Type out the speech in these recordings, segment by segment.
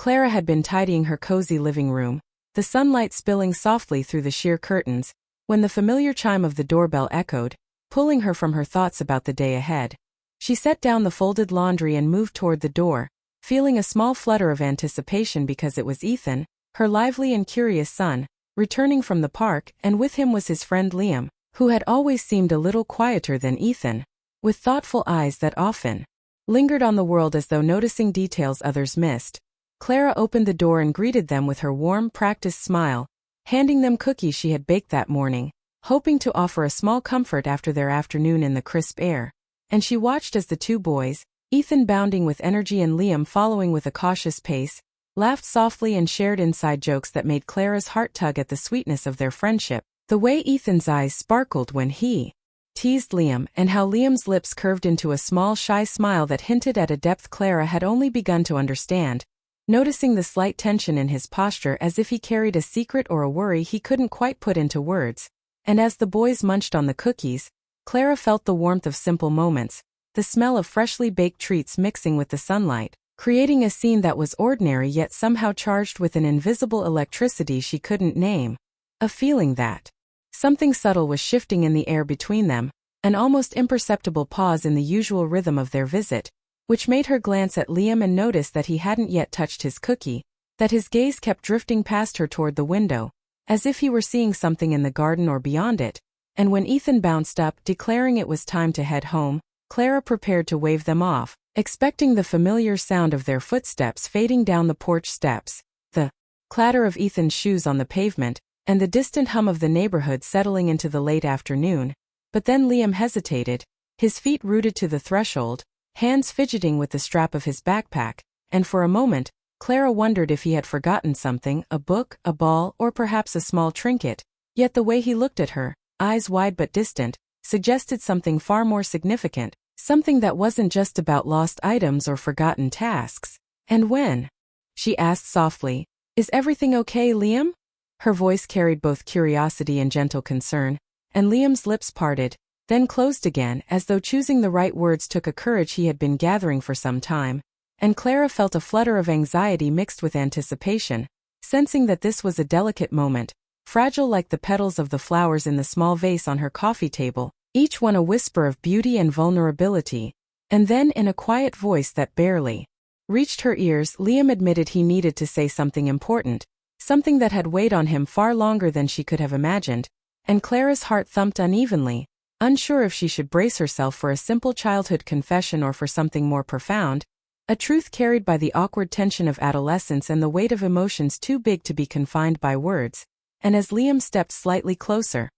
Clara had been tidying her cozy living room, the sunlight spilling softly through the sheer curtains, when the familiar chime of the doorbell echoed, pulling her from her thoughts about the day ahead. She set down the folded laundry and moved toward the door, feeling a small flutter of anticipation because it was Ethan, her lively and curious son, returning from the park, and with him was his friend Liam, who had always seemed a little quieter than Ethan, with thoughtful eyes that often lingered on the world as though noticing details others missed. Clara opened the door and greeted them with her warm, practiced smile, handing them cookies she had baked that morning, hoping to offer a small comfort after their afternoon in the crisp air. And she watched as the two boys, Ethan bounding with energy and Liam following with a cautious pace, laughed softly and shared inside jokes that made Clara's heart tug at the sweetness of their friendship. The way Ethan's eyes sparkled when he teased Liam, and how Liam's lips curved into a small shy smile that hinted at a depth Clara had only begun to understand, noticing the slight tension in his posture as if he carried a secret or a worry he couldn't quite put into words. And as the boys munched on the cookies, Clara felt the warmth of simple moments, the smell of freshly baked treats mixing with the sunlight, creating a scene that was ordinary yet somehow charged with an invisible electricity she couldn't name. A feeling that something subtle was shifting in the air between them, an almost imperceptible pause in the usual rhythm of their visit, which made her glance at Liam and notice that he hadn't yet touched his cookie, that his gaze kept drifting past her toward the window, as if he were seeing something in the garden or beyond it. And when Ethan bounced up, declaring it was time to head home, Clara prepared to wave them off, expecting the familiar sound of their footsteps fading down the porch steps, the clatter of Ethan's shoes on the pavement, and the distant hum of the neighborhood settling into the late afternoon. But then Liam hesitated, his feet rooted to the threshold, hands fidgeting with the strap of his backpack, and for a moment, Clara wondered if he had forgotten something, a book, a ball, or perhaps a small trinket, yet the way he looked at her, eyes wide but distant, suggested something far more significant, something that wasn't just about lost items or forgotten tasks. "And when?" she asked softly. "Is everything okay, Liam?" Her voice carried both curiosity and gentle concern, and Liam's lips parted, then closed again as though choosing the right words took a courage he had been gathering for some time, and Clara felt a flutter of anxiety mixed with anticipation, sensing that this was a delicate moment, fragile like the petals of the flowers in the small vase on her coffee table, each one a whisper of beauty and vulnerability. And then in a quiet voice that barely reached her ears, Liam admitted he needed to say something important, something that had weighed on him far longer than she could have imagined, and Clara's heart thumped unevenly, unsure if she should brace herself for a simple childhood confession or for something more profound, a truth carried by the awkward tension of adolescence and the weight of emotions too big to be confined by words. And as Liam stepped slightly closer,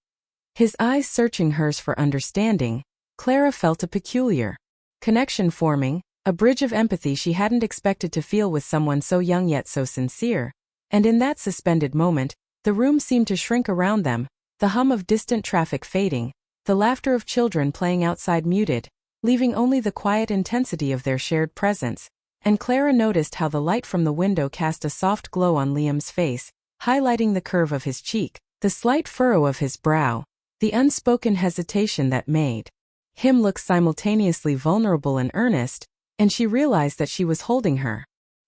his eyes searching hers for understanding, Clara felt a peculiar connection forming, a bridge of empathy she hadn't expected to feel with someone so young yet so sincere. And in that suspended moment, the room seemed to shrink around them, the hum of distant traffic fading, the laughter of children playing outside muted, leaving only the quiet intensity of their shared presence. And Clara noticed how the light from the window cast a soft glow on Liam's face, highlighting the curve of his cheek, the slight furrow of his brow, the unspoken hesitation that made him look simultaneously vulnerable and earnest, and she realized that she was holding her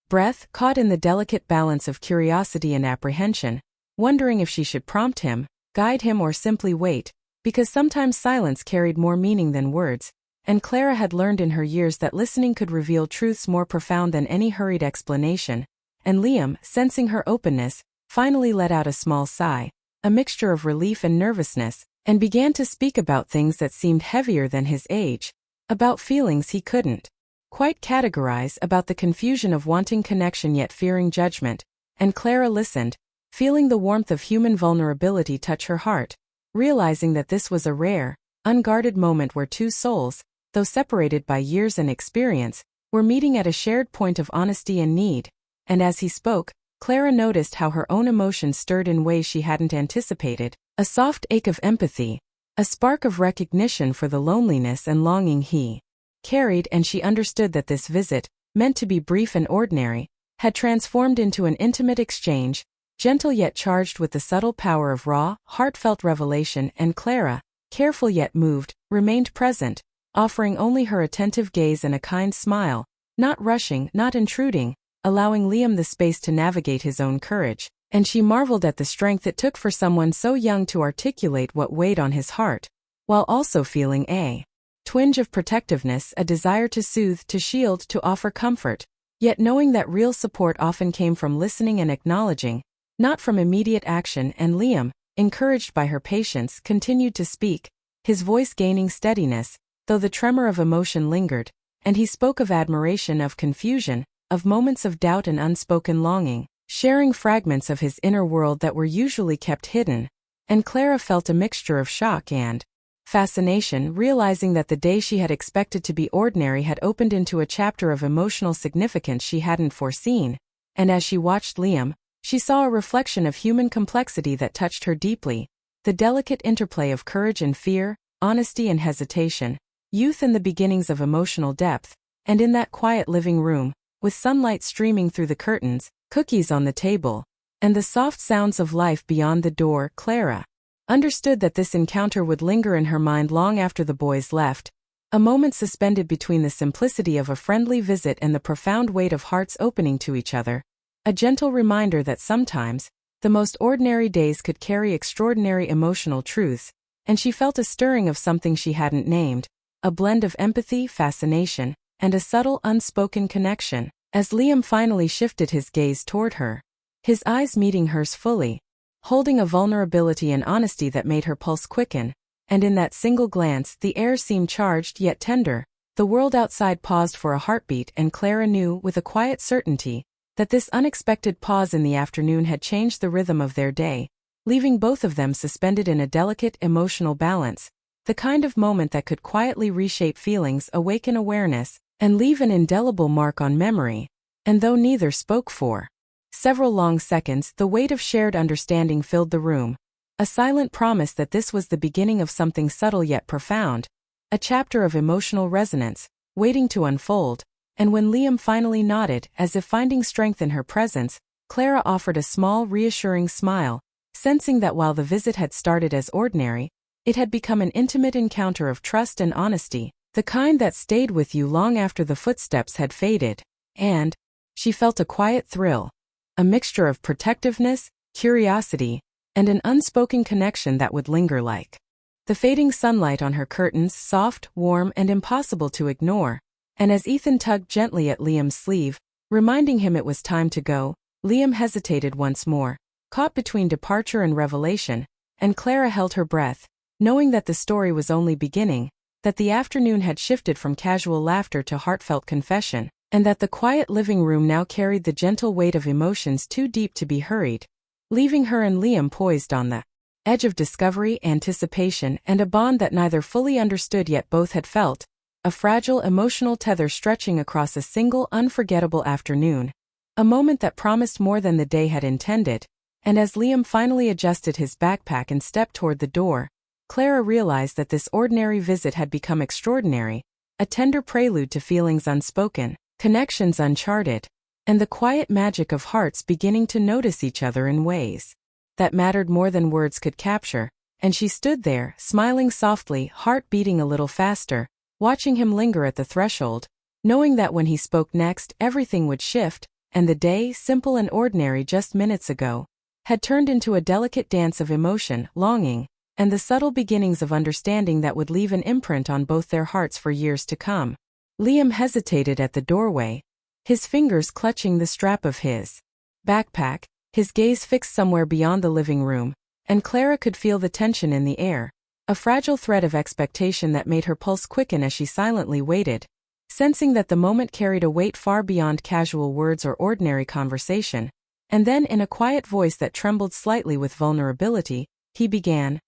breath, caught in the delicate balance of curiosity and apprehension, wondering if she should prompt him, guide him, or simply wait, because sometimes silence carried more meaning than words, and Clara had learned in her years that listening could reveal truths more profound than any hurried explanation. And Liam, sensing her openness, finally let out a small sigh, a mixture of relief and nervousness, and began to speak about things that seemed heavier than his age, about feelings he couldn't quite categorize, about the confusion of wanting connection yet fearing judgment. And Clara listened, feeling the warmth of human vulnerability touch her heart, realizing that this was a rare, unguarded moment where two souls, though separated by years and experience, were meeting at a shared point of honesty and need. And as he spoke, Clara noticed how her own emotions stirred in ways she hadn't anticipated, a soft ache of empathy, a spark of recognition for the loneliness and longing he carried, and she understood that this visit, meant to be brief and ordinary, had transformed into an intimate exchange, gentle yet charged with the subtle power of raw, heartfelt revelation. And Clara, careful yet moved, remained present, offering only her attentive gaze and a kind smile, not rushing, not intruding, allowing Liam the space to navigate his own courage, and she marveled at the strength it took for someone so young to articulate what weighed on his heart, while also feeling a twinge of protectiveness, a desire to soothe, to shield, to offer comfort, yet knowing that real support often came from listening and acknowledging, not from immediate action. And Liam, encouraged by her patience, continued to speak, his voice gaining steadiness, though the tremor of emotion lingered, and he spoke of admiration, of confusion, of moments of doubt and unspoken longing, sharing fragments of his inner world that were usually kept hidden, and Clara felt a mixture of shock and fascination, realizing that the day she had expected to be ordinary had opened into a chapter of emotional significance she hadn't foreseen, and as she watched Liam, she saw a reflection of human complexity that touched her deeply, the delicate interplay of courage and fear, honesty and hesitation, youth and the beginnings of emotional depth. And in that quiet living room, with sunlight streaming through the curtains, cookies on the table, and the soft sounds of life beyond the door, Clara understood that this encounter would linger in her mind long after the boys left, a moment suspended between the simplicity of a friendly visit and the profound weight of hearts opening to each other, a gentle reminder that sometimes, the most ordinary days could carry extraordinary emotional truths, and she felt a stirring of something she hadn't named, a blend of empathy, fascination, and a subtle unspoken connection, as Liam finally shifted his gaze toward her, his eyes meeting hers fully, holding a vulnerability and honesty that made her pulse quicken, and in that single glance the air seemed charged yet tender, the world outside paused for a heartbeat, and Clara knew with a quiet certainty that this unexpected pause in the afternoon had changed the rhythm of their day, leaving both of them suspended in a delicate emotional balance, the kind of moment that could quietly reshape feelings, awaken awareness, and leave an indelible mark on memory. And though neither spoke for several long seconds, the weight of shared understanding filled the room, a silent promise that this was the beginning of something subtle yet profound, a chapter of emotional resonance, waiting to unfold. And when Liam finally nodded, as if finding strength in her presence, Clara offered a small, reassuring smile, sensing that while the visit had started as ordinary, it had become an intimate encounter of trust and honesty, the kind that stayed with you long after the footsteps had faded. And she felt a quiet thrill, a mixture of protectiveness, curiosity, and an unspoken connection that would linger like the fading sunlight on her curtains, soft, warm, and impossible to ignore. And as Ethan tugged gently at Liam's sleeve, reminding him it was time to go, Liam hesitated once more, caught between departure and revelation, and Clara held her breath, knowing that the story was only beginning, that the afternoon had shifted from casual laughter to heartfelt confession, and that the quiet living room now carried the gentle weight of emotions too deep to be hurried, leaving her and Liam poised on the edge of discovery, anticipation, and a bond that neither fully understood yet both had felt, a fragile emotional tether stretching across a single unforgettable afternoon, a moment that promised more than the day had intended. And as Liam finally adjusted his backpack and stepped toward the door, Clara realized that this ordinary visit had become extraordinary, a tender prelude to feelings unspoken, connections uncharted, and the quiet magic of hearts beginning to notice each other in ways that mattered more than words could capture. And she stood there, smiling softly, heart beating a little faster, watching him linger at the threshold, knowing that when he spoke next everything would shift, and the day, simple and ordinary just minutes ago, had turned into a delicate dance of emotion, longing, and the subtle beginnings of understanding that would leave an imprint on both their hearts for years to come. Liam hesitated at the doorway, his fingers clutching the strap of his backpack, his gaze fixed somewhere beyond the living room, and Clara could feel the tension in the air, a fragile thread of expectation that made her pulse quicken as she silently waited, sensing that the moment carried a weight far beyond casual words or ordinary conversation. And then, in a quiet voice that trembled slightly with vulnerability, he began,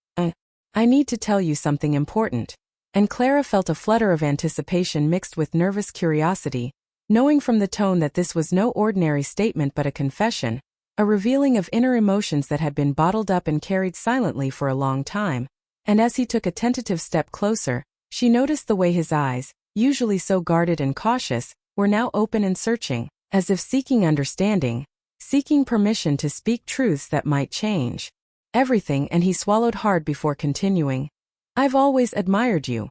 I need to tell you something important. And Clara felt a flutter of anticipation mixed with nervous curiosity, knowing from the tone that this was no ordinary statement but a confession, a revealing of inner emotions that had been bottled up and carried silently for a long time. And as he took a tentative step closer, she noticed the way his eyes, usually so guarded and cautious, were now open and searching, as if seeking understanding, seeking permission to speak truths that might change everything. And he swallowed hard before continuing. I've always admired you.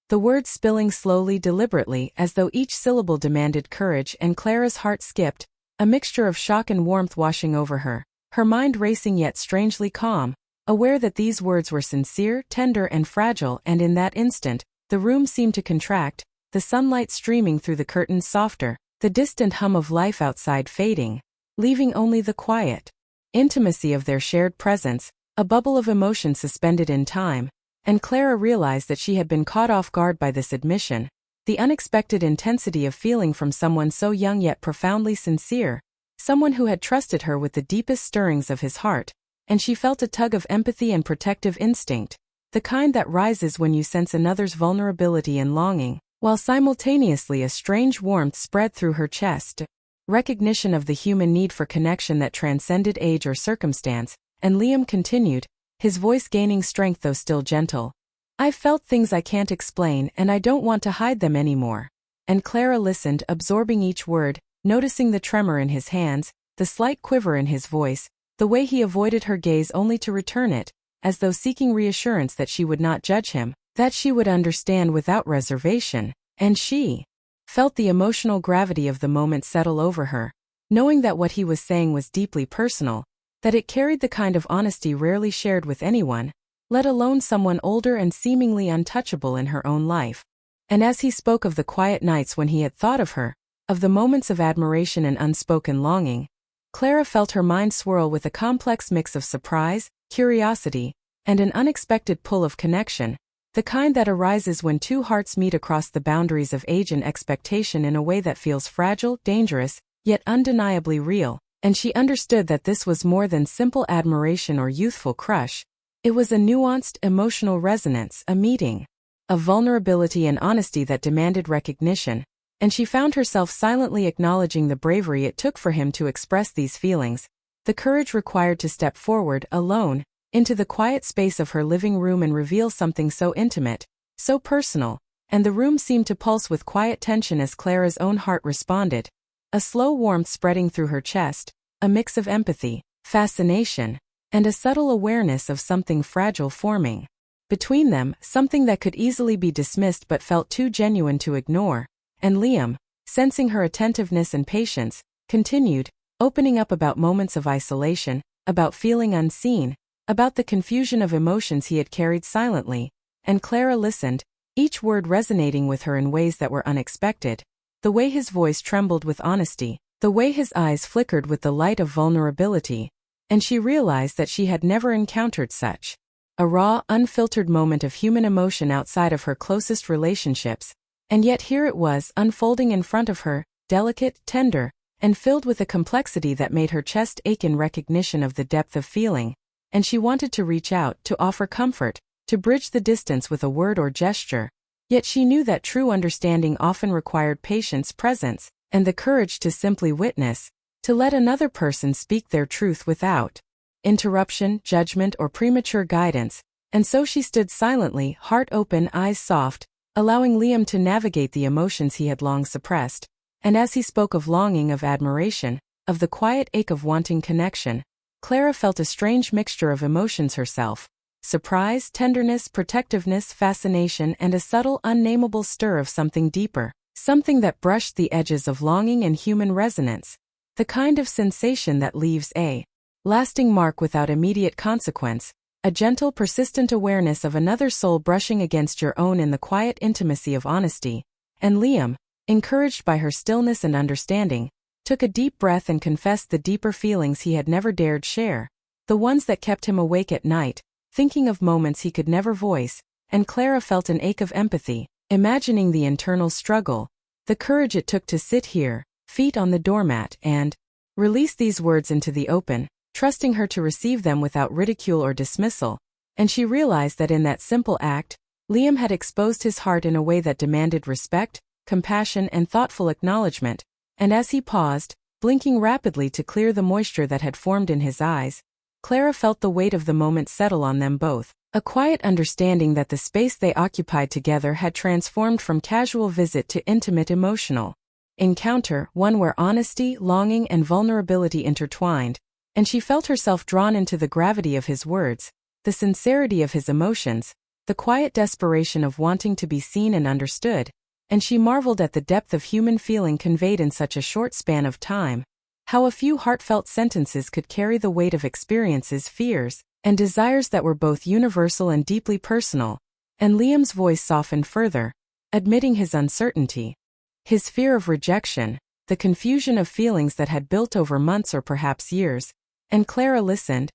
The words spilling slowly, deliberately, as though each syllable demanded courage, and Clara's heart skipped, a mixture of shock and warmth washing over her, her mind racing yet strangely calm, aware that these words were sincere, tender and fragile, and in that instant, the room seemed to contract, the sunlight streaming through the curtains softer, the distant hum of life outside fading, leaving only the quiet intimacy of their shared presence, a bubble of emotion suspended in time, and Clara realized that she had been caught off guard by this admission, the unexpected intensity of feeling from someone so young yet profoundly sincere, someone who had trusted her with the deepest stirrings of his heart, and she felt a tug of empathy and protective instinct, the kind that rises when you sense another's vulnerability and longing, while simultaneously a strange warmth spread through her chest, recognition of the human need for connection that transcended age or circumstance, and Liam continued, his voice gaining strength though still gentle. I've felt things I can't explain and I don't want to hide them anymore. And Clara listened, absorbing each word, noticing the tremor in his hands, the slight quiver in his voice, the way he avoided her gaze only to return it, as though seeking reassurance that she would not judge him, that she would understand without reservation, and she felt the emotional gravity of the moment settle over her, knowing that what he was saying was deeply personal, that it carried the kind of honesty rarely shared with anyone, let alone someone older and seemingly untouchable in her own life. And as he spoke of the quiet nights when he had thought of her, of the moments of admiration and unspoken longing, Clara felt her mind swirl with a complex mix of surprise, curiosity, and an unexpected pull of connection, the kind that arises when two hearts meet across the boundaries of age and expectation in a way that feels fragile, dangerous, yet undeniably real, and she understood that this was more than simple admiration or youthful crush. It was a nuanced, emotional resonance, a meeting of vulnerability and honesty that demanded recognition, and she found herself silently acknowledging the bravery it took for him to express these feelings, the courage required to step forward, alone, into the quiet space of her living room and reveal something so intimate, so personal, and the room seemed to pulse with quiet tension as Clara's own heart responded, a slow warmth spreading through her chest, a mix of empathy, fascination, and a subtle awareness of something fragile forming. Between them, something that could easily be dismissed but felt too genuine to ignore, and Liam, sensing her attentiveness and patience, continued, opening up about moments of isolation, about feeling unseen, about the confusion of emotions he had carried silently, and Clara listened, each word resonating with her in ways that were unexpected, the way his voice trembled with honesty, the way his eyes flickered with the light of vulnerability, and she realized that she had never encountered such a raw, unfiltered moment of human emotion outside of her closest relationships, and yet here it was, unfolding in front of her, delicate, tender, and filled with a complexity that made her chest ache in recognition of the depth of feeling, and she wanted to reach out, to offer comfort, to bridge the distance with a word or gesture, yet she knew that true understanding often required patience, presence, and the courage to simply witness, to let another person speak their truth without interruption, judgment, or premature guidance, and so she stood silently, heart open, eyes soft, allowing Liam to navigate the emotions he had long suppressed, and as he spoke of longing, of admiration, of the quiet ache of wanting connection, Clara felt a strange mixture of emotions herself, surprise, tenderness, protectiveness, fascination, and a subtle, unnameable stir of something deeper, something that brushed the edges of longing and human resonance, the kind of sensation that leaves a lasting mark without immediate consequence, a gentle, persistent awareness of another soul brushing against your own in the quiet intimacy of honesty, and Liam, encouraged by her stillness and understanding, took a deep breath and confessed the deeper feelings he had never dared share, the ones that kept him awake at night, thinking of moments he could never voice, and Clara felt an ache of empathy, imagining the internal struggle, the courage it took to sit here, feet on the doormat, and release these words into the open, trusting her to receive them without ridicule or dismissal, and she realized that in that simple act, Liam had exposed his heart in a way that demanded respect, compassion, and thoughtful acknowledgement, and as he paused, blinking rapidly to clear the moisture that had formed in his eyes, Clara felt the weight of the moment settle on them both, a quiet understanding that the space they occupied together had transformed from casual visit to intimate emotional encounter, one where honesty, longing, and vulnerability intertwined, and she felt herself drawn into the gravity of his words, the sincerity of his emotions, the quiet desperation of wanting to be seen and understood, and she marveled at the depth of human feeling conveyed in such a short span of time. How a few heartfelt sentences could carry the weight of experiences, fears, and desires that were both universal and deeply personal. And Liam's voice softened further, admitting his uncertainty, his fear of rejection, the confusion of feelings that had built over months or perhaps years. And Clara listened,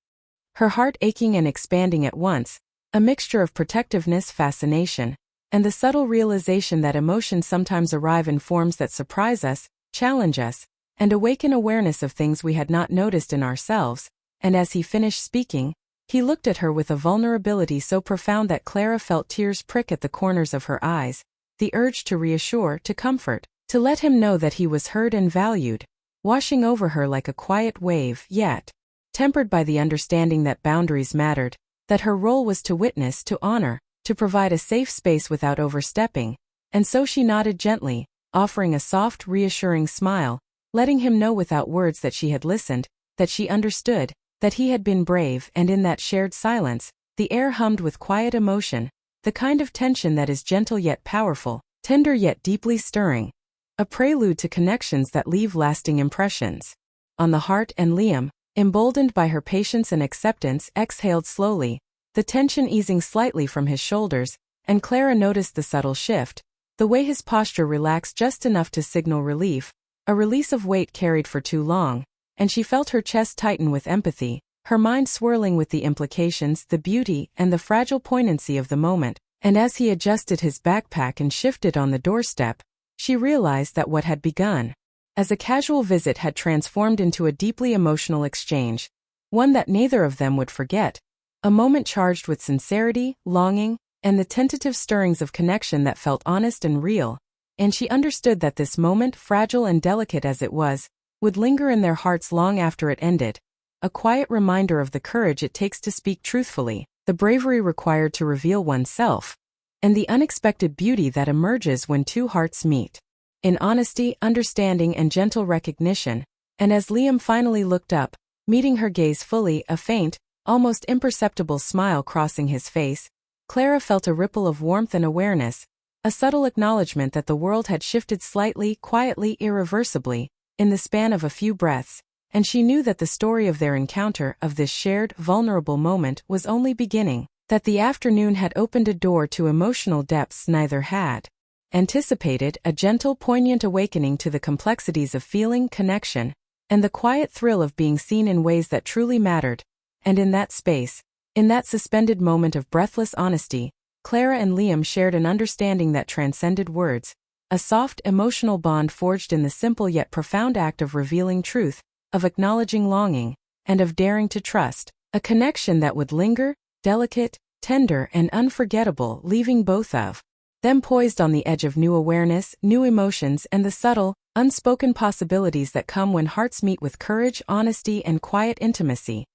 her heart aching and expanding at once, a mixture of protectiveness, fascination, and the subtle realization that emotions sometimes arrive in forms that surprise us, challenge us, and awaken awareness of things we had not noticed in ourselves. And as he finished speaking, he looked at her with a vulnerability so profound that Clara felt tears prick at the corners of her eyes, the urge to reassure, to comfort, to let him know that he was heard and valued, washing over her like a quiet wave, yet tempered by the understanding that boundaries mattered, that her role was to witness, to honor, to provide a safe space without overstepping. And so she nodded gently, offering a soft, reassuring smile, letting him know without words that she had listened, that she understood, that he had been brave. And in that shared silence, the air hummed with quiet emotion, the kind of tension that is gentle yet powerful, tender yet deeply stirring, a prelude to connections that leave lasting impressions on the heart. And Liam, emboldened by her patience and acceptance, exhaled slowly, the tension easing slightly from his shoulders. And Clara noticed the subtle shift, the way his posture relaxed just enough to signal relief, a release of weight carried for too long. And she felt her chest tighten with empathy, her mind swirling with the implications, the beauty, and the fragile poignancy of the moment. And as he adjusted his backpack and shifted on the doorstep, she realized that what had begun as a casual visit had transformed into a deeply emotional exchange, one that neither of them would forget, a moment charged with sincerity, longing, and the tentative stirrings of connection that felt honest and real. And she understood that this moment, fragile and delicate as it was, would linger in their hearts long after it ended, a quiet reminder of the courage it takes to speak truthfully, the bravery required to reveal oneself, and the unexpected beauty that emerges when two hearts meet, in honesty, understanding, and gentle recognition. And as Liam finally looked up, meeting her gaze fully, a faint, almost imperceptible smile crossing his face, Clara felt a ripple of warmth and awareness, a subtle acknowledgement that the world had shifted slightly, quietly, irreversibly, in the span of a few breaths. And she knew that the story of their encounter, of this shared, vulnerable moment, was only beginning, that the afternoon had opened a door to emotional depths neither had anticipated, a gentle, poignant awakening to the complexities of feeling, connection, and the quiet thrill of being seen in ways that truly mattered. And in that space, in that suspended moment of breathless honesty, Clara and Liam shared an understanding that transcended words, a soft, emotional bond forged in the simple yet profound act of revealing truth, of acknowledging longing, and of daring to trust, a connection that would linger, delicate, tender, and unforgettable, leaving both of them poised on the edge of new awareness, new emotions, and the subtle, unspoken possibilities that come when hearts meet with courage, honesty, and quiet intimacy.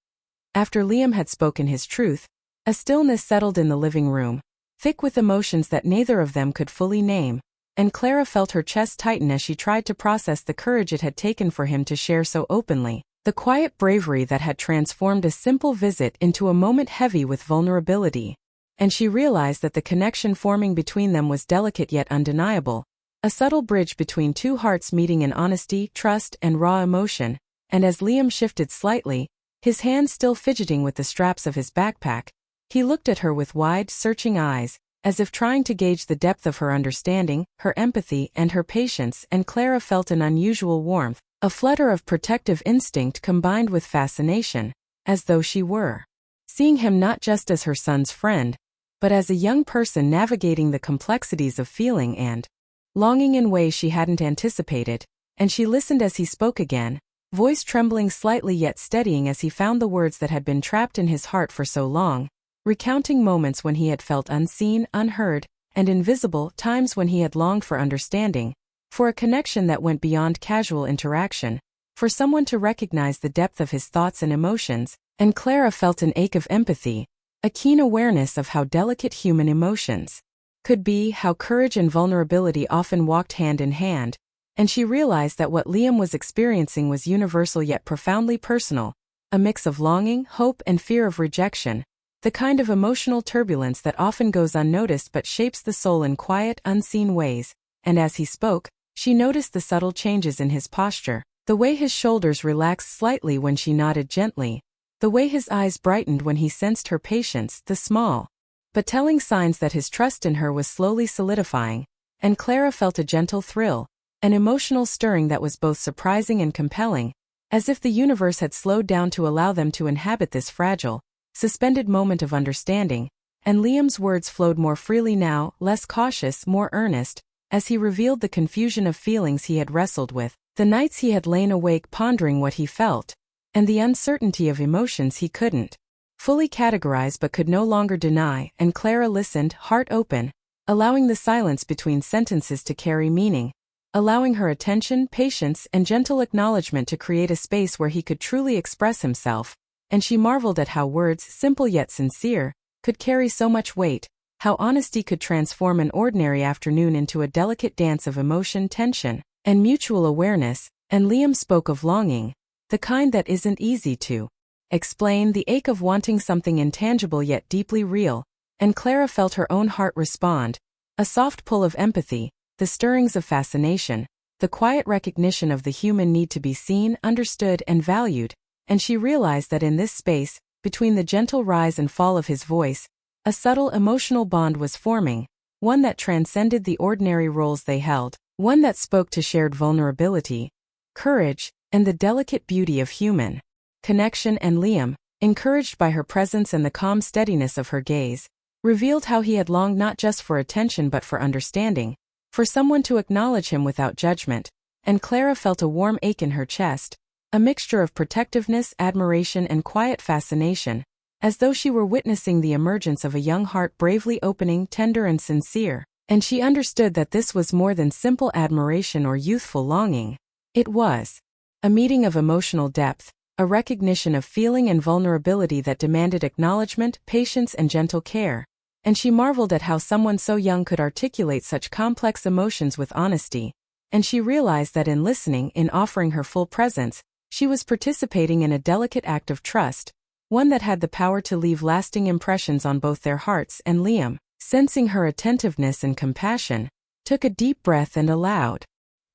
After Liam had spoken his truth, a stillness settled in the living room, thick with emotions that neither of them could fully name, and Clara felt her chest tighten as she tried to process the courage it had taken for him to share so openly, the quiet bravery that had transformed a simple visit into a moment heavy with vulnerability. And she realized that the connection forming between them was delicate yet undeniable, a subtle bridge between two hearts meeting in honesty, trust, and raw emotion. And as Liam shifted slightly, his hands still fidgeting with the straps of his backpack, he looked at her with wide, searching eyes, as if trying to gauge the depth of her understanding, her empathy, and her patience. And Clara felt an unusual warmth, a flutter of protective instinct combined with fascination, as though she were seeing him not just as her son's friend, but as a young person navigating the complexities of feeling and longing in ways she hadn't anticipated. And she listened as he spoke again, voice trembling slightly yet steadying as he found the words that had been trapped in his heart for so long, recounting moments when he had felt unseen, unheard, and invisible, times when he had longed for understanding, for a connection that went beyond casual interaction, for someone to recognize the depth of his thoughts and emotions. And Clara felt an ache of empathy, a keen awareness of how delicate human emotions could be, how courage and vulnerability often walked hand in hand. And she realized that what Liam was experiencing was universal yet profoundly personal, a mix of longing, hope, and fear of rejection, the kind of emotional turbulence that often goes unnoticed but shapes the soul in quiet, unseen ways. And as he spoke, she noticed the subtle changes in his posture, The way his shoulders relaxed slightly when she nodded gently, the way his eyes brightened when he sensed her patience, the small but telling signs that his trust in her was slowly solidifying, and Clara felt a gentle thrill, an emotional stirring that was both surprising and compelling, as if the universe had slowed down to allow them to inhabit this fragile, suspended moment of understanding, and Liam's words flowed more freely now, less cautious, more earnest, as he revealed the confusion of feelings he had wrestled with, the nights he had lain awake pondering what he felt, and the uncertainty of emotions he couldn't fully categorize but could no longer deny, and Clara listened, heart open, allowing the silence between sentences to carry meaning, allowing her attention, patience, and gentle acknowledgement to create a space where he could truly express himself, and she marveled at how words, simple yet sincere, could carry so much weight, how honesty could transform an ordinary afternoon into a delicate dance of emotion, tension, and mutual awareness, and Liam spoke of longing, the kind that isn't easy to explain, the ache of wanting something intangible yet deeply real, and Clara felt her own heart respond, a soft pull of empathy, the stirrings of fascination, the quiet recognition of the human need to be seen, understood, and valued, and she realized that in this space, between the gentle rise and fall of his voice, a subtle emotional bond was forming, one that transcended the ordinary roles they held, one that spoke to shared vulnerability, courage, and the delicate beauty of human connection. And Liam, encouraged by her presence and the calm steadiness of her gaze, revealed how he had longed not just for attention but for understanding, for someone to acknowledge him without judgment, and Clara felt a warm ache in her chest, a mixture of protectiveness, admiration, and quiet fascination, as though she were witnessing the emergence of a young heart bravely opening, tender and sincere, and she understood that this was more than simple admiration or youthful longing. It was a meeting of emotional depth, a recognition of feeling and vulnerability that demanded acknowledgement, patience, and gentle care, and she marveled at how someone so young could articulate such complex emotions with honesty, and she realized that in listening, in offering her full presence, she was participating in a delicate act of trust, one that had the power to leave lasting impressions on both their hearts. And Liam, sensing her attentiveness and compassion, took a deep breath and allowed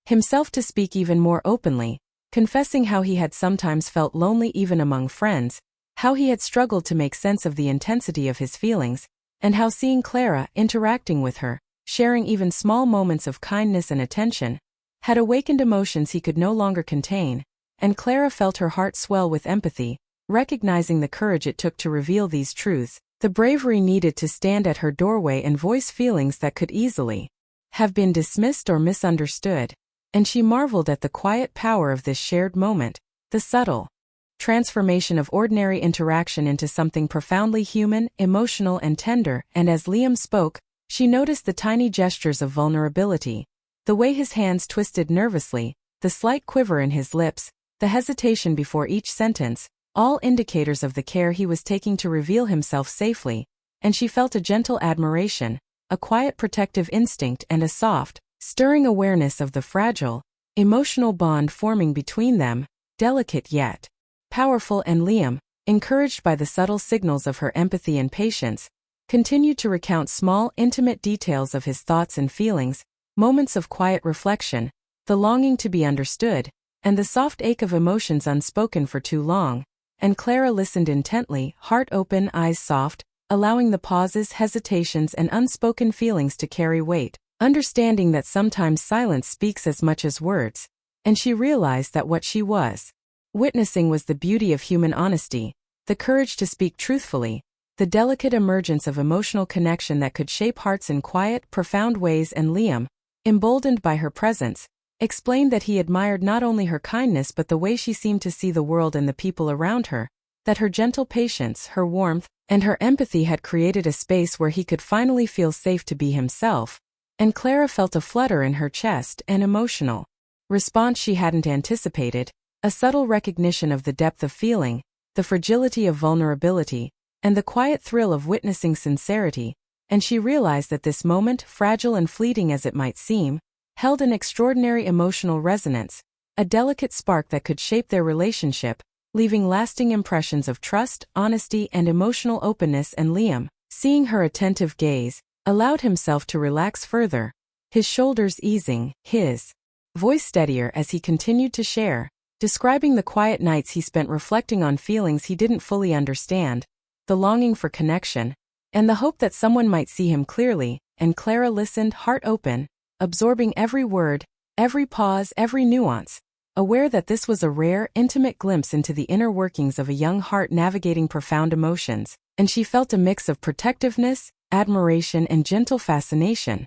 himself to speak even more openly, confessing how he had sometimes felt lonely even among friends, how he had struggled to make sense of the intensity of his feelings, and how seeing Clara, interacting with her, sharing even small moments of kindness and attention, had awakened emotions he could no longer contain, and Clara felt her heart swell with empathy, recognizing the courage it took to reveal these truths, the bravery needed to stand at her doorway and voice feelings that could easily have been dismissed or misunderstood, and she marveled at the quiet power of this shared moment, the subtle transformation of ordinary interaction into something profoundly human, emotional, and tender. And as Liam spoke, she noticed the tiny gestures of vulnerability, the way his hands twisted nervously, the slight quiver in his lips, the hesitation before each sentence, all indicators of the care he was taking to reveal himself safely, and she felt a gentle admiration, a quiet protective instinct, and a soft, stirring awareness of the fragile, emotional bond forming between them, delicate yet powerful. And Liam, encouraged by the subtle signals of her empathy and patience, continued to recount small, intimate details of his thoughts and feelings, moments of quiet reflection, the longing to be understood, and the soft ache of emotions unspoken for too long. And Clara listened intently, heart open, eyes soft, allowing the pauses, hesitations, and unspoken feelings to carry weight, understanding that sometimes silence speaks as much as words, and she realized that what she was witnessing was the beauty of human honesty, the courage to speak truthfully, the delicate emergence of emotional connection that could shape hearts in quiet, profound ways. And Liam, emboldened by her presence, explained that he admired not only her kindness but the way she seemed to see the world and the people around her, that her gentle patience, her warmth, and her empathy had created a space where he could finally feel safe to be himself. And Clara felt a flutter in her chest, an emotional response she hadn't anticipated, a subtle recognition of the depth of feeling, the fragility of vulnerability, and the quiet thrill of witnessing sincerity, and she realized that this moment, fragile and fleeting as it might seem, held an extraordinary emotional resonance, a delicate spark that could shape their relationship, leaving lasting impressions of trust, honesty, and emotional openness. And Liam, seeing her attentive gaze, allowed himself to relax further, his shoulders easing, his voice steadier as he continued to share, describing the quiet nights he spent reflecting on feelings he didn't fully understand, the longing for connection, and the hope that someone might see him clearly. And Clara listened, heart open, absorbing every word, every pause, every nuance, aware that this was a rare, intimate glimpse into the inner workings of a young heart navigating profound emotions, and she felt a mix of protectiveness, admiration, and gentle fascination,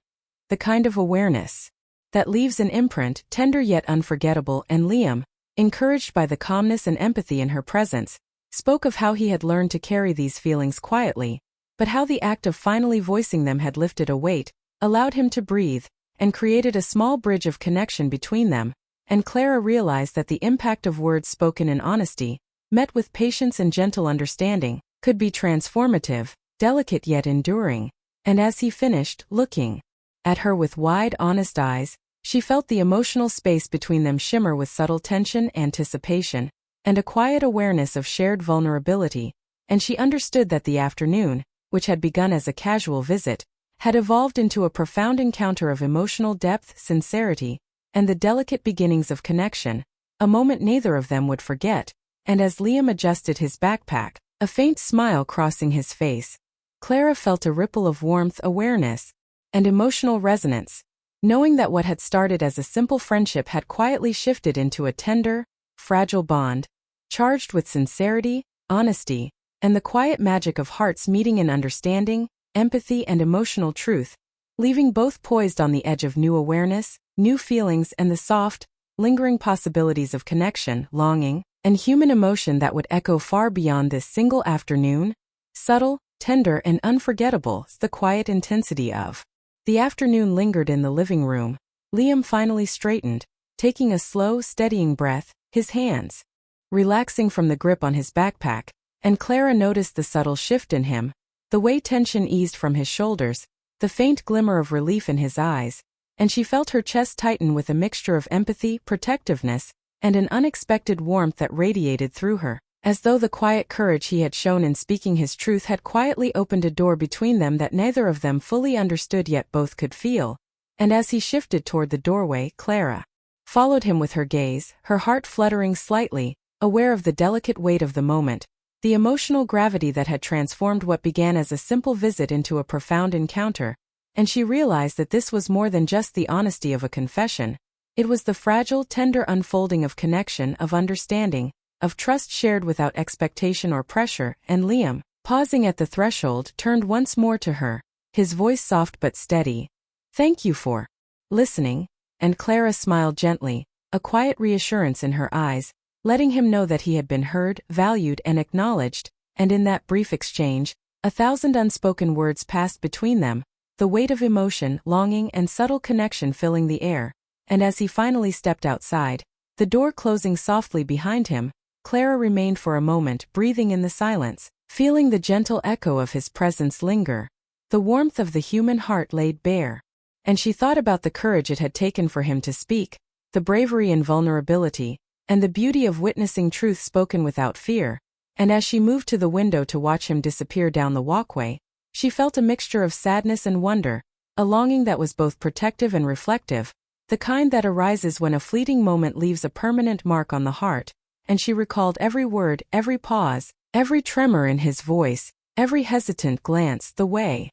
the kind of awareness that leaves an imprint, tender yet unforgettable. And Liam, encouraged by the calmness and empathy in her presence, spoke of how he had learned to carry these feelings quietly, but how the act of finally voicing them had lifted a weight, allowed him to breathe, and created a small bridge of connection between them. And Clara realized that the impact of words spoken in honesty, met with patience and gentle understanding, could be transformative, delicate yet enduring. And as he finished, looking at her with wide, honest eyes, she felt the emotional space between them shimmer with subtle tension, anticipation, and a quiet awareness of shared vulnerability. And she understood that the afternoon, which had begun as a casual visit, had evolved into a profound encounter of emotional depth, sincerity, and the delicate beginnings of connection, a moment neither of them would forget. And as Liam adjusted his backpack, a faint smile crossing his face, Clara felt a ripple of warmth, awareness, and emotional resonance, knowing that what had started as a simple friendship had quietly shifted into a tender, fragile bond, charged with sincerity, honesty, and the quiet magic of hearts meeting in understanding, empathy, and emotional truth, leaving both poised on the edge of new awareness, new feelings, and the soft, lingering possibilities of connection, longing, and human emotion that would echo far beyond this single afternoon. Subtle, tender, and unforgettable, the quiet intensity of the afternoon lingered in the living room. Liam finally straightened, taking a slow, steadying breath, his hands relaxing from the grip on his backpack, and Clara noticed the subtle shift in him, the way tension eased from his shoulders, the faint glimmer of relief in his eyes, and she felt her chest tighten with a mixture of empathy, protectiveness, and an unexpected warmth that radiated through her, as though the quiet courage he had shown in speaking his truth had quietly opened a door between them that neither of them fully understood yet both could feel. And as he shifted toward the doorway, Clara followed him with her gaze, her heart fluttering slightly, aware of the delicate weight of the moment, the emotional gravity that had transformed what began as a simple visit into a profound encounter. And she realized that this was more than just the honesty of a confession. It was the fragile, tender unfolding of connection, of understanding, of trust shared without expectation or pressure. And Liam, pausing at the threshold, turned once more to her, his voice soft but steady. "Thank you for listening." And Clara smiled gently, a quiet reassurance in her eyes, letting him know that he had been heard, valued, and acknowledged. And in that brief exchange, 1,000 unspoken words passed between them, the weight of emotion, longing, and subtle connection filling the air. And as he finally stepped outside, the door closing softly behind him, Clara remained for a moment, breathing in the silence, feeling the gentle echo of his presence linger, the warmth of the human heart laid bare. And she thought about the courage it had taken for him to speak, the bravery and vulnerability, and the beauty of witnessing truth spoken without fear. And as she moved to the window to watch him disappear down the walkway, she felt a mixture of sadness and wonder, a longing that was both protective and reflective, the kind that arises when a fleeting moment leaves a permanent mark on the heart. And she recalled every word, every pause, every tremor in his voice, every hesitant glance, the way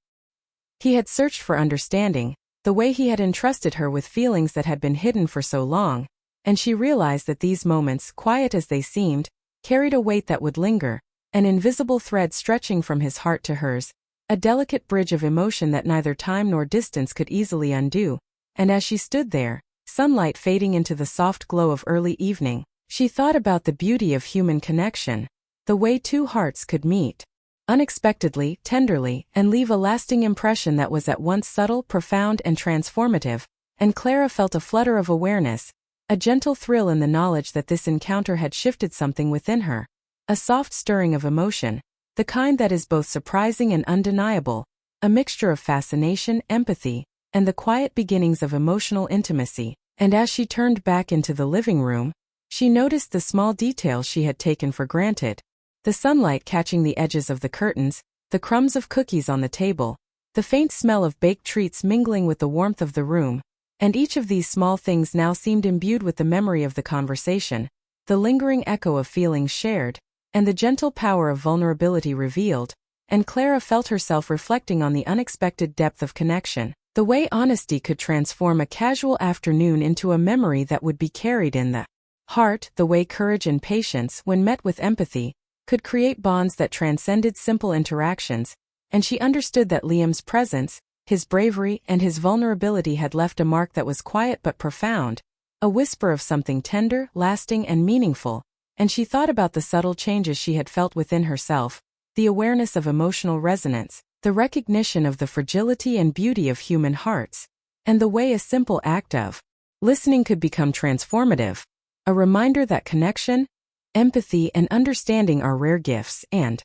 he had searched for understanding, the way he had entrusted her with feelings that had been hidden for so long. And she realized that these moments, quiet as they seemed, carried a weight that would linger, an invisible thread stretching from his heart to hers, a delicate bridge of emotion that neither time nor distance could easily undo. And as she stood there, sunlight fading into the soft glow of early evening, she thought about the beauty of human connection, the way two hearts could meet unexpectedly, tenderly, and leave a lasting impression that was at once subtle, profound, and transformative. And Clara felt a flutter of awareness, a gentle thrill in the knowledge that this encounter had shifted something within her, a soft stirring of emotion, the kind that is both surprising and undeniable, a mixture of fascination, empathy, and the quiet beginnings of emotional intimacy. And as she turned back into the living room, she noticed the small details she had taken for granted, the sunlight catching the edges of the curtains, the crumbs of cookies on the table, the faint smell of baked treats mingling with the warmth of the room. And each of these small things now seemed imbued with the memory of the conversation, the lingering echo of feelings shared, and the gentle power of vulnerability revealed, and Clara felt herself reflecting on the unexpected depth of connection, the way honesty could transform a casual afternoon into a memory that would be carried in the heart, the way courage and patience, when met with empathy, could create bonds that transcended simple interactions, and she understood that Liam's presence, his bravery, and his vulnerability had left a mark that was quiet but profound, a whisper of something tender, lasting, and meaningful, and she thought about the subtle changes she had felt within herself, the awareness of emotional resonance, the recognition of the fragility and beauty of human hearts, and the way a simple act of listening could become transformative, a reminder that connection, empathy, and understanding are rare gifts. And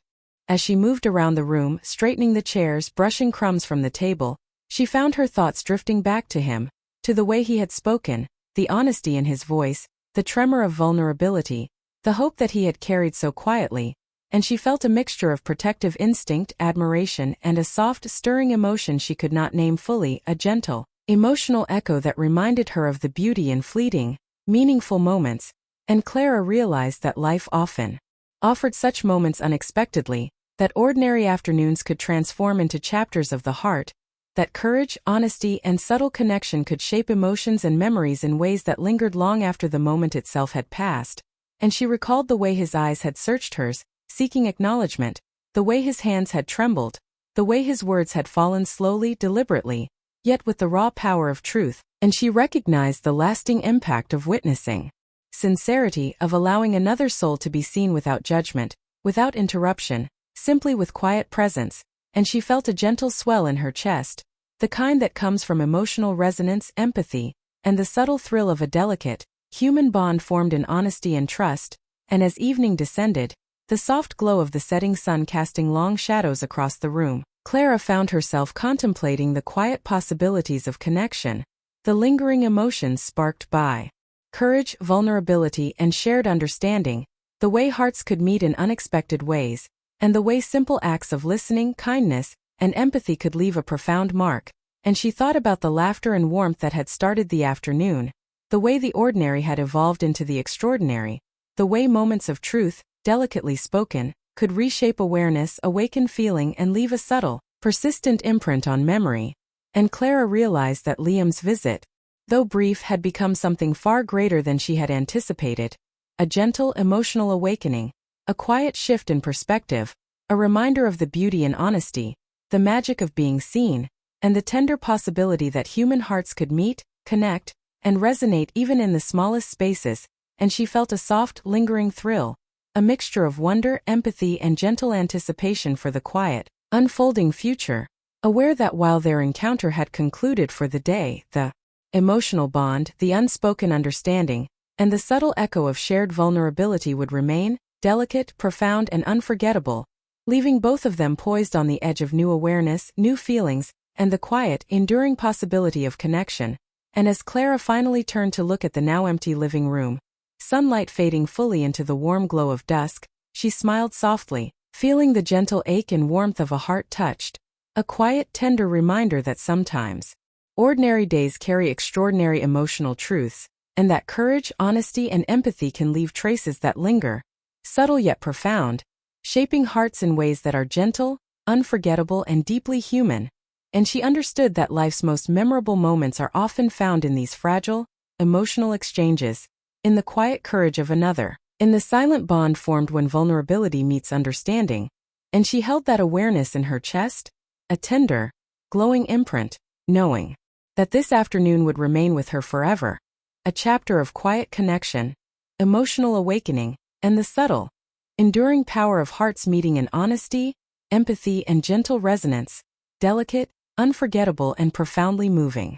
as she moved around the room, straightening the chairs, brushing crumbs from the table, she found her thoughts drifting back to him, to the way he had spoken, the honesty in his voice, the tremor of vulnerability, the hope that he had carried so quietly, and she felt a mixture of protective instinct, admiration, and a soft, stirring emotion she could not name fully, a gentle, emotional echo that reminded her of the beauty in fleeting, meaningful moments, and Clara realized that life often offered such moments unexpectedly, that ordinary afternoons could transform into chapters of the heart, that courage, honesty, and subtle connection could shape emotions and memories in ways that lingered long after the moment itself had passed, and she recalled the way his eyes had searched hers, seeking acknowledgement, the way his hands had trembled, the way his words had fallen slowly, deliberately, yet with the raw power of truth, and she recognized the lasting impact of witnessing sincerity, of allowing another soul to be seen without judgment, without interruption, simply with quiet presence, and she felt a gentle swell in her chest, the kind that comes from emotional resonance, empathy, and the subtle thrill of a delicate, human bond formed in honesty and trust, and as evening descended, the soft glow of the setting sun casting long shadows across the room, Clara found herself contemplating the quiet possibilities of connection, the lingering emotions sparked by courage, vulnerability, and shared understanding, the way hearts could meet in unexpected ways, and the way simple acts of listening, kindness, and empathy could leave a profound mark, and she thought about the laughter and warmth that had started the afternoon, the way the ordinary had evolved into the extraordinary, the way moments of truth, delicately spoken, could reshape awareness, awaken feeling, and leave a subtle, persistent imprint on memory, and Clara realized that Liam's visit, though brief, had become something far greater than she had anticipated, a gentle, emotional awakening, a quiet shift in perspective, a reminder of the beauty in honesty, the magic of being seen, and the tender possibility that human hearts could meet, connect, and resonate even in the smallest spaces, and she felt a soft, lingering thrill, a mixture of wonder, empathy, and gentle anticipation for the quiet, unfolding future, aware that while their encounter had concluded for the day, the emotional bond, the unspoken understanding, and the subtle echo of shared vulnerability would remain, delicate, profound, and unforgettable, leaving both of them poised on the edge of new awareness, new feelings, and the quiet, enduring possibility of connection. And as Clara finally turned to look at the now empty living room, sunlight fading fully into the warm glow of dusk, she smiled softly, feeling the gentle ache and warmth of a heart touched, a quiet, tender reminder that sometimes ordinary days carry extraordinary emotional truths, and that courage, honesty, and empathy can leave traces that linger, subtle yet profound, shaping hearts in ways that are gentle, unforgettable, and deeply human. And she understood that life's most memorable moments are often found in these fragile, emotional exchanges, in the quiet courage of another, in the silent bond formed when vulnerability meets understanding, and she held that awareness in her chest, a tender, glowing imprint, knowing that this afternoon would remain with her forever, a chapter of quiet connection, emotional awakening, and the subtle, enduring power of hearts meeting in honesty, empathy, and gentle resonance, delicate, unforgettable, and profoundly moving.